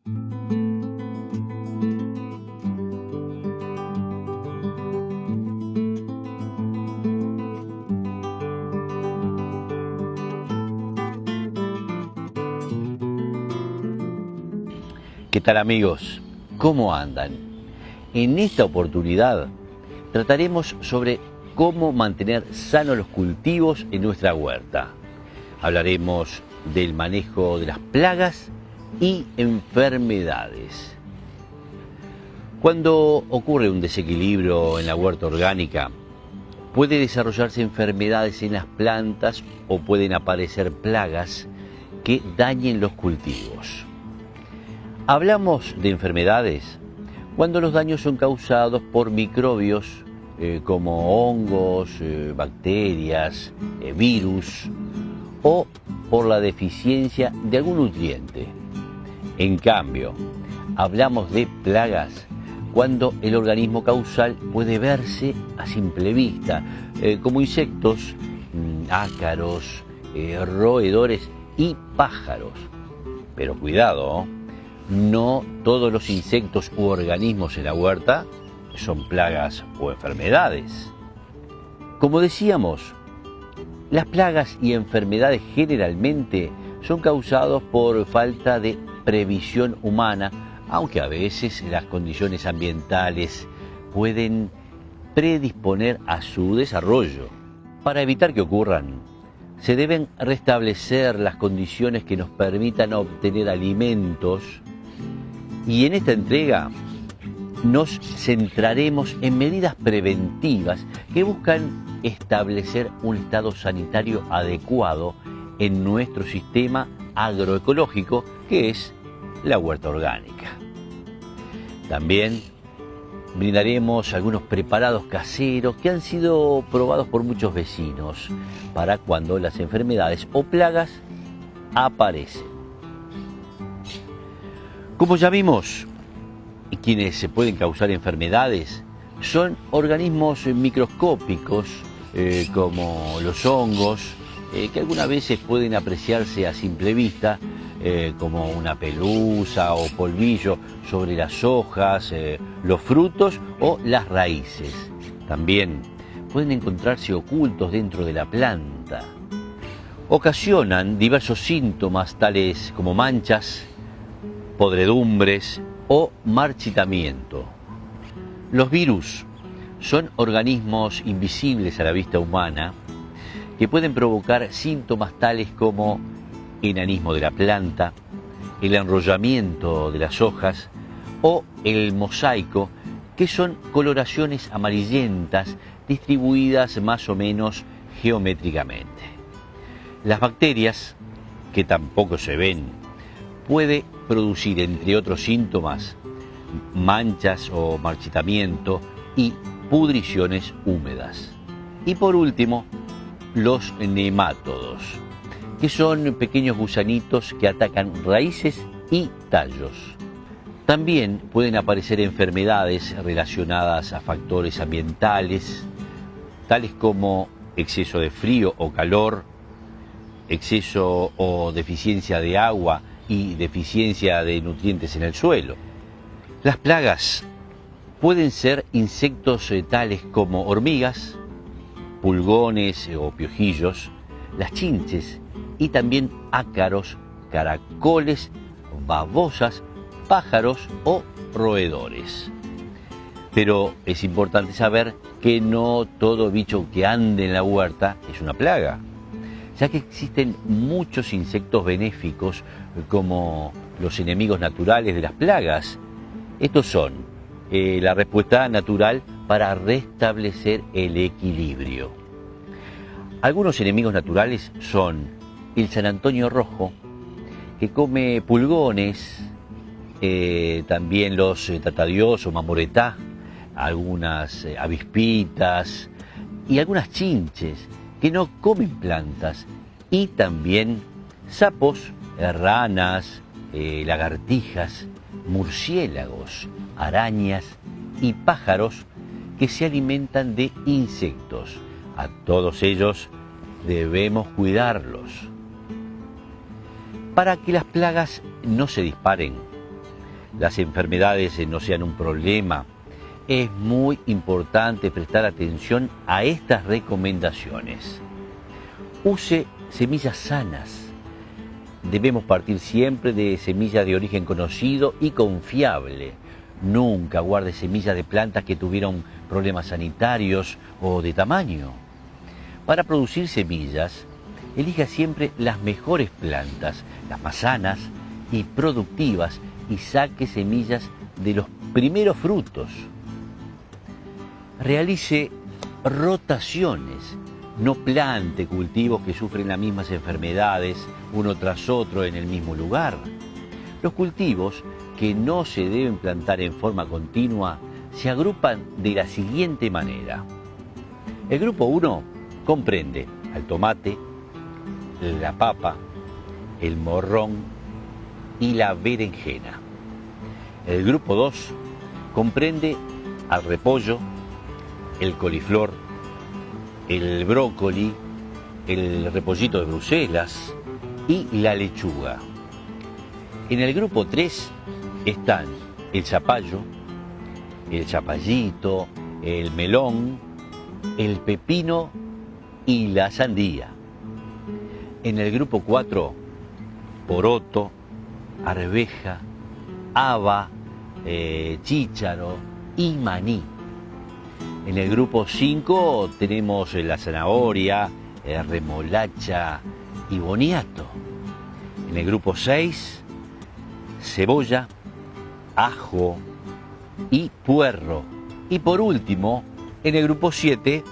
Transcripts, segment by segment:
¿Qué tal, amigos? ¿Cómo andan? En esta oportunidad trataremos sobre cómo mantener sanos los cultivos en nuestra huerta. Hablaremos del manejo de las plagas y enfermedades. Cuando ocurre un desequilibrio en la huerta orgánica, puede desarrollarse enfermedades en las plantas o pueden aparecer plagas que dañen los cultivos. Hablamos de enfermedades cuando los daños son causados por microbios como hongos, bacterias, virus o por la deficiencia de algún nutriente. En cambio, hablamos de plagas cuando el organismo causal puede verse a simple vista, como insectos, ácaros, roedores y pájaros. Pero cuidado, no todos los insectos u organismos en la huerta son plagas o enfermedades. Como decíamos, las plagas y enfermedades generalmente son causadas por falta de previsión humana, aunque a veces las condiciones ambientales pueden predisponer a su desarrollo. Para evitar que ocurran, se deben restablecer las condiciones que nos permitan obtener alimentos. Y en esta entrega nos centraremos en medidas preventivas que buscan establecer un estado sanitario adecuado en nuestro sistema agroecológico, que es la huerta orgánica. También brindaremos algunos preparados caseros que han sido probados por muchos vecinos para cuando las enfermedades o plagas aparecen. Como ya vimos, quienes se pueden causar enfermedades son organismos microscópicos como los hongos, que algunas veces pueden apreciarse a simple vista como una pelusa o polvillo sobre las hojas, los frutos o las raíces. También pueden encontrarse ocultos dentro de la planta. Ocasionan diversos síntomas tales como manchas, podredumbres o marchitamiento. Los virus son organismos invisibles a la vista humana que pueden provocar síntomas tales como enanismo de la planta, el enrollamiento de las hojas o el mosaico, que son coloraciones amarillentas distribuidas más o menos geométricamente. Las bacterias, que tampoco se ven, puede producir, entre otros síntomas, manchas o marchitamiento y pudriciones húmedas. Y por último, los nemátodos, que son pequeños gusanitos que atacan raíces y tallos. También pueden aparecer enfermedades relacionadas a factores ambientales, tales como exceso de frío o calor, exceso o deficiencia de agua y deficiencia de nutrientes en el suelo. Las plagas pueden ser insectos tales como hormigas, pulgones o piojillos, las chinches y también ácaros, caracoles, babosas, pájaros o roedores. Pero es importante saber que no todo bicho que ande en la huerta es una plaga, ya que existen muchos insectos benéficos como los enemigos naturales de las plagas. Estos son la respuesta natural para restablecer el equilibrio. Algunos enemigos naturales son el San Antonio rojo, que come pulgones, también los tatadios o mamoretá, algunas avispitas y algunas chinches que no comen plantas, y también sapos, ranas, lagartijas, murciélagos, arañas y pájaros que se alimentan de insectos. A todos ellos debemos cuidarlos. Para que las plagas no se disparen, las enfermedades no sean un problema, es muy importante prestar atención a estas recomendaciones. Use semillas sanas. Debemos partir siempre de semillas de origen conocido y confiable. Nunca guarde semillas de plantas que tuvieron problemas sanitarios o de tamaño. Para producir semillas, elija siempre las mejores plantas, las más sanas y productivas, y saque semillas de los primeros frutos. Realice rotaciones. No plante cultivos que sufren las mismas enfermedades uno tras otro en el mismo lugar. Los cultivos que no se deben plantar en forma continua se agrupan de la siguiente manera. El grupo 1 comprende al tomate, la papa, el morrón y la berenjena. El grupo 2 comprende al repollo, el coliflor, el brócoli, el repollito de Bruselas y la lechuga. En el grupo 3 están el zapallo, el zapallito, el melón, el pepino y la sandía. En el grupo 4, poroto, arveja, haba, chícharo y maní. En el grupo 5 tenemos la zanahoria, remolacha y boniato. En el grupo 6, cebolla, ajo y puerro. Y por último, en el grupo 7,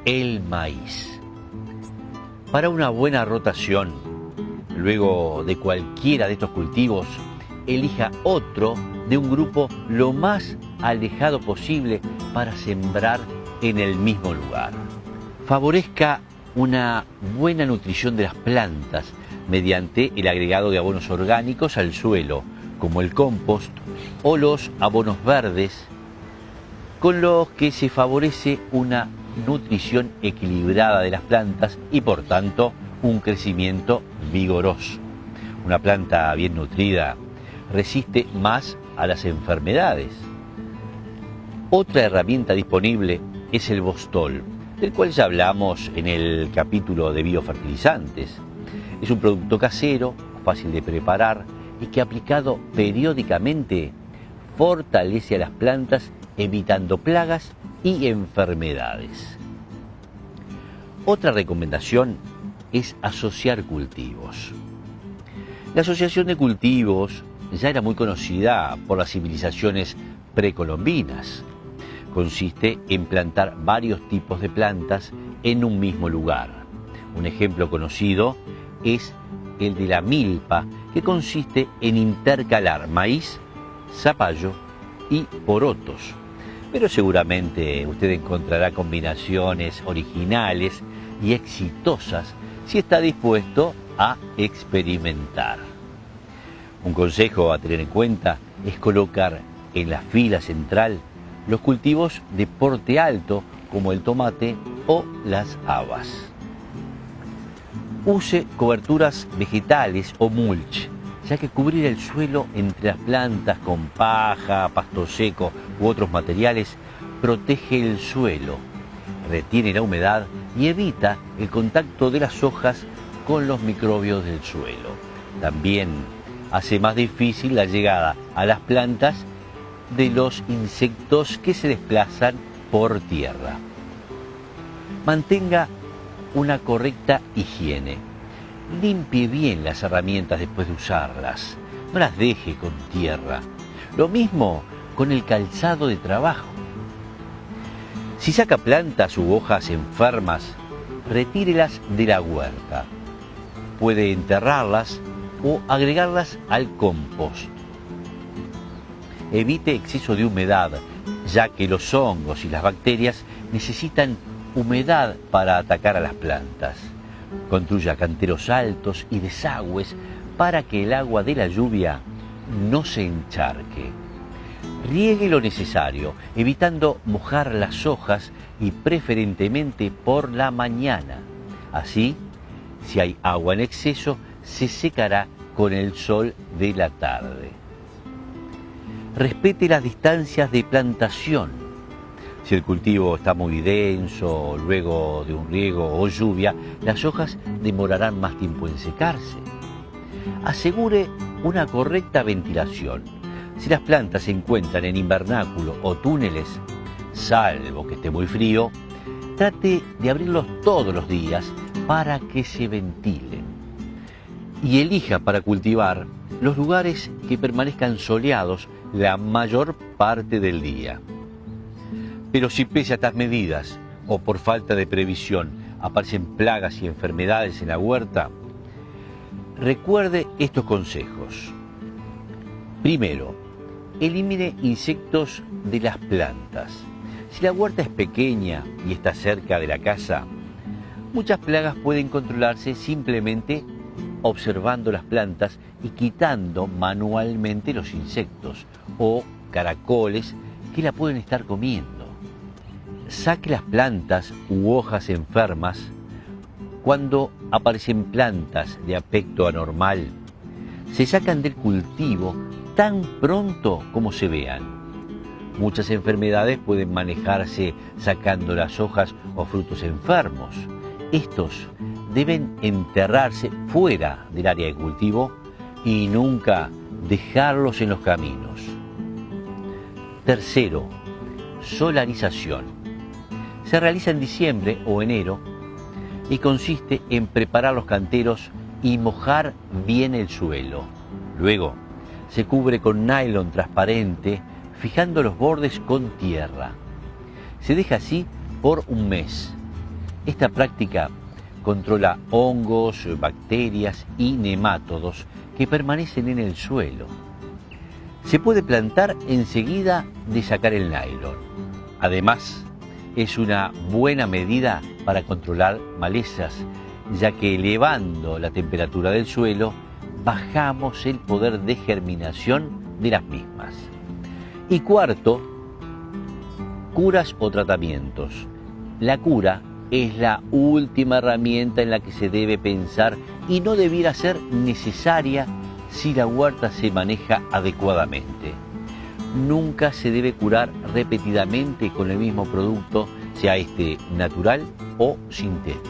el maíz. Para una buena rotación, luego de cualquiera de estos cultivos, elija otro de un grupo lo más alejado posible para sembrar en el mismo lugar. Favorezca una buena nutrición de las plantas mediante el agregado de abonos orgánicos al suelo, como el compost o los abonos verdes, con los que se favorece una nutrición equilibrada de las plantas y por tanto un crecimiento vigoroso. Una planta bien nutrida resiste más a las enfermedades. Otra herramienta disponible es el Bostol, del cual ya hablamos en el capítulo de biofertilizantes. Es un producto casero, fácil de preparar y que aplicado periódicamente fortalece a las plantas evitando plagas y enfermedades. Otra recomendación es asociar cultivos. La asociación de cultivos ya era muy conocida por las civilizaciones precolombinas. Consiste en plantar varios tipos de plantas en un mismo lugar. Un ejemplo conocido es el de la milpa, que consiste en intercalar maíz, zapallo y porotos. Pero seguramente usted encontrará combinaciones originales y exitosas si está dispuesto a experimentar. Un consejo a tener en cuenta es colocar en la fila central los cultivos de porte alto como el tomate o las habas. Use coberturas vegetales o mulch, ya que cubrir el suelo entre las plantas con paja, pasto seco u otros materiales protege el suelo, retiene la humedad y evita el contacto de las hojas con los microbios del suelo. También hace más difícil la llegada a las plantas de los insectos que se desplazan por tierra. Mantenga una correcta higiene. Limpie bien las herramientas después de usarlas. No las deje con tierra. Lo mismo con el calzado de trabajo. Si saca plantas u hojas enfermas, retírelas de la huerta. Puede enterrarlas o agregarlas al compost. Evite exceso de humedad, ya que los hongos y las bacterias necesitan humedad para atacar a las plantas. Construya canteros altos y desagües para que el agua de la lluvia no se encharque. Riegue lo necesario, evitando mojar las hojas y preferentemente por la mañana. Así, si hay agua en exceso, se secará con el sol de la tarde. Respete las distancias de plantación. Si el cultivo está muy denso, luego de un riego o lluvia, las hojas demorarán más tiempo en secarse. Asegure una correcta ventilación. Si las plantas se encuentran en invernáculo o túneles, salvo que esté muy frío, trate de abrirlos todos los días para que se ventilen. Y elija para cultivar los lugares que permanezcan soleados la mayor parte del día. Pero si pese a estas medidas o por falta de previsión aparecen plagas y enfermedades en la huerta, recuerde estos consejos. Primero, elimine insectos de las plantas. Si la huerta es pequeña y está cerca de la casa, muchas plagas pueden controlarse simplemente observando las plantas y quitando manualmente los insectos o caracoles que la pueden estar comiendo. Saque las plantas u hojas enfermas cuando aparecen plantas de aspecto anormal. Se sacan del cultivo tan pronto como se vean. Muchas enfermedades pueden manejarse sacando las hojas o frutos enfermos. Estos deben enterrarse fuera del área de cultivo y nunca dejarlos en los caminos. Tercero, solarización. Se realiza en diciembre o enero y consiste en preparar los canteros y mojar bien el suelo. Luego, se cubre con nylon transparente, fijando los bordes con tierra. Se deja así por un mes. Esta práctica controla hongos, bacterias y nemátodos que permanecen en el suelo. Se puede plantar enseguida de sacar el nylon. Además, es una buena medida para controlar malezas, ya que elevando la temperatura del suelo, bajamos el poder de germinación de las mismas. Y cuarto, curas o tratamientos. La cura es la última herramienta en la que se debe pensar y no debiera ser necesaria si la huerta se maneja adecuadamente. Nunca se debe curar repetidamente con el mismo producto, sea este natural o sintético.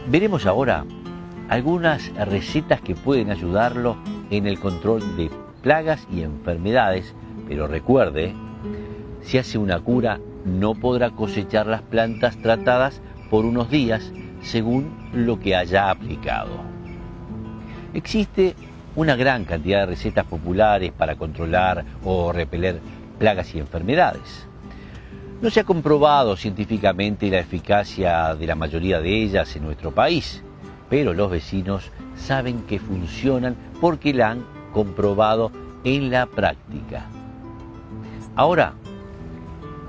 Veremos ahora algunas recetas que pueden ayudarlo en el control de plagas y enfermedades, pero recuerde, si hace una cura, no podrá cosechar las plantas tratadas por unos días según lo que haya aplicado. Existe una gran cantidad de recetas populares para controlar o repeler plagas y enfermedades. No se ha comprobado científicamente la eficacia de la mayoría de ellas en nuestro país, pero los vecinos saben que funcionan porque la han comprobado en la práctica. Ahora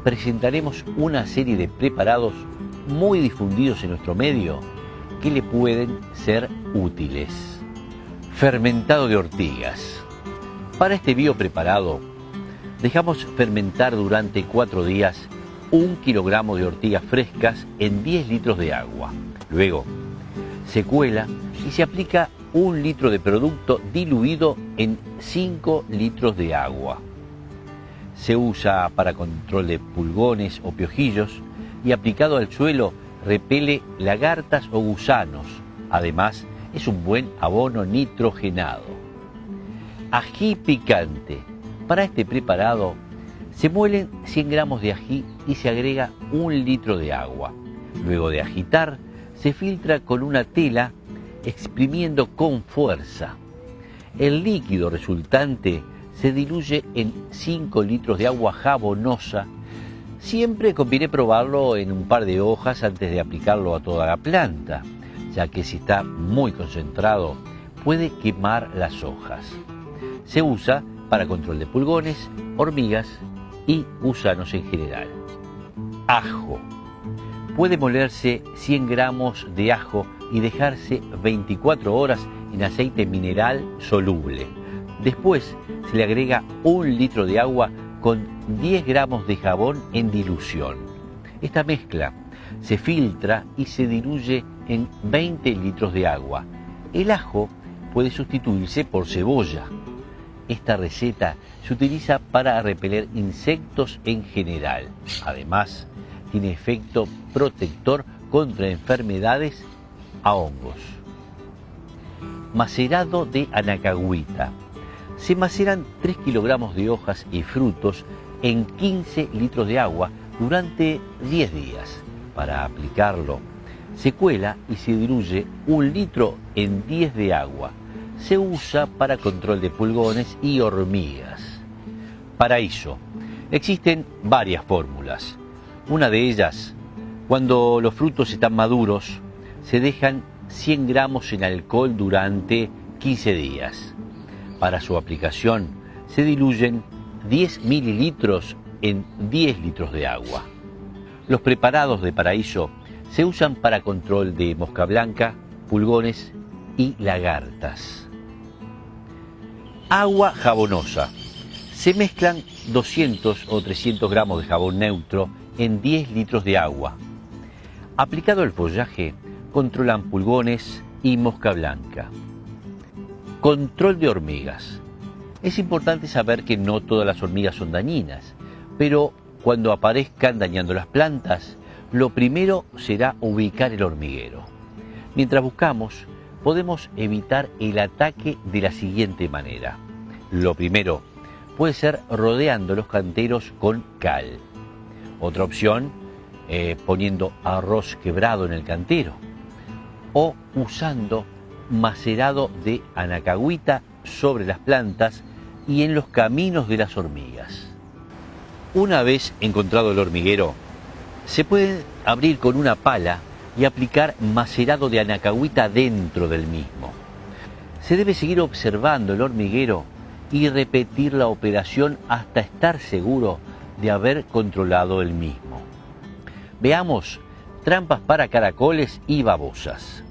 presentaremos una serie de preparados muy difundidos en nuestro medio que le pueden ser útiles. Fermentado de ortigas. Para este biopreparado, dejamos fermentar durante 4 días 1 kilogramo de ortigas frescas en 10 litros de agua. Luego, se cuela y se aplica 1 litro de producto diluido en 5 litros de agua. Se usa para control de pulgones o piojillos y aplicado al suelo repele lagartas o gusanos. Además, es un buen abono nitrogenado. Ají picante. Para este preparado se muelen 100 gramos de ají y se agrega 1 litro de agua. Luego de agitar, se filtra con una tela exprimiendo con fuerza. El líquido resultante se diluye en 5 litros de agua jabonosa. Siempre conviene probarlo en un par de hojas antes de aplicarlo a toda la planta, ya que si está muy concentrado puede quemar las hojas. Se usa para control de pulgones, hormigas y gusanos en general. Ajo. Puede molerse 100 gramos de ajo y dejarse 24 horas en aceite mineral soluble. Después se le agrega 1 litro de agua con 10 gramos de jabón en dilución. Esta mezcla se filtra y se diluye en 20 litros de agua. El ajo puede sustituirse por cebolla. esta receta se utiliza para repeler insectos en general. Además, tiene efecto protector contra enfermedades a hongos. Macerado de anacahuita. Se maceran 3 kilogramos de hojas y frutos en 15 litros de agua durante 10 días. Para aplicarlo, se cuela y se diluye 1 litro en 10 de agua. Se usa para control de pulgones y hormigas. Paraíso. Existen varias fórmulas. Una de ellas, cuando los frutos están maduros, se dejan 100 gramos en alcohol durante 15 días. Para su aplicación, se diluyen 10 mililitros en 10 litros de agua. Los preparados de Paraíso se usan para control de mosca blanca, pulgones y lagartas. Agua jabonosa. Se mezclan 200 o 300 gramos de jabón neutro en 10 litros de agua. Aplicado al follaje, controlan pulgones y mosca blanca. Control de hormigas. Es importante saber que no todas las hormigas son dañinas, pero cuando aparezcan dañando las plantas, lo primero será ubicar el hormiguero. Mientras buscamos, podemos evitar el ataque de la siguiente manera. Lo primero puede ser rodeando los canteros con cal. Otra opción, poniendo arroz quebrado en el cantero. O usando macerado de anacahuita sobre las plantas y en los caminos de las hormigas. Una vez encontrado el hormiguero, se puede abrir con una pala y aplicar macerado de anacahuita dentro del mismo. Se debe seguir observando el hormiguero y repetir la operación hasta estar seguro de haber controlado el mismo. Veamos trampas para caracoles y babosas.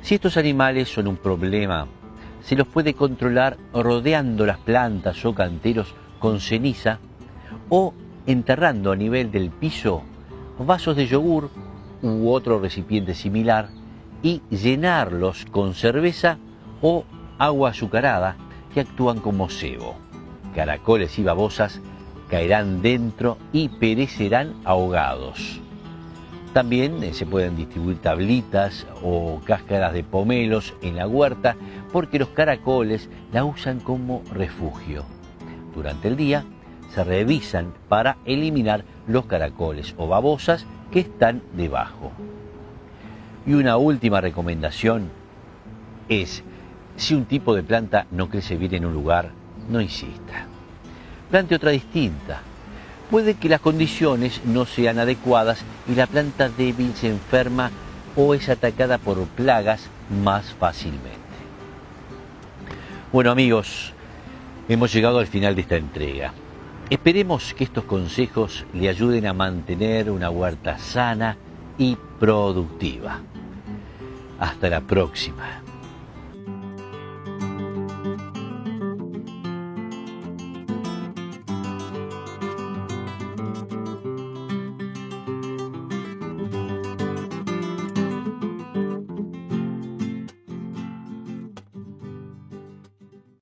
Si estos animales son un problema, se los puede controlar rodeando las plantas o canteros con ceniza o enterrando a nivel del piso vasos de yogur u otro recipiente similar y llenarlos con cerveza o agua azucarada que actúan como cebo. Caracoles y babosas caerán dentro y perecerán ahogados. También se pueden distribuir tablitas o cáscaras de pomelos en la huerta porque los caracoles la usan como refugio. Durante el día se revisan para eliminar los caracoles o babosas que están debajo. Y una última recomendación es, si un tipo de planta no crece bien en un lugar, no insista. Plante otra distinta. Puede que las condiciones no sean adecuadas y la planta débil se enferma o es atacada por plagas más fácilmente. Bueno amigos, hemos llegado al final de esta entrega. Esperemos que estos consejos le ayuden a mantener una huerta sana y productiva. Hasta la próxima.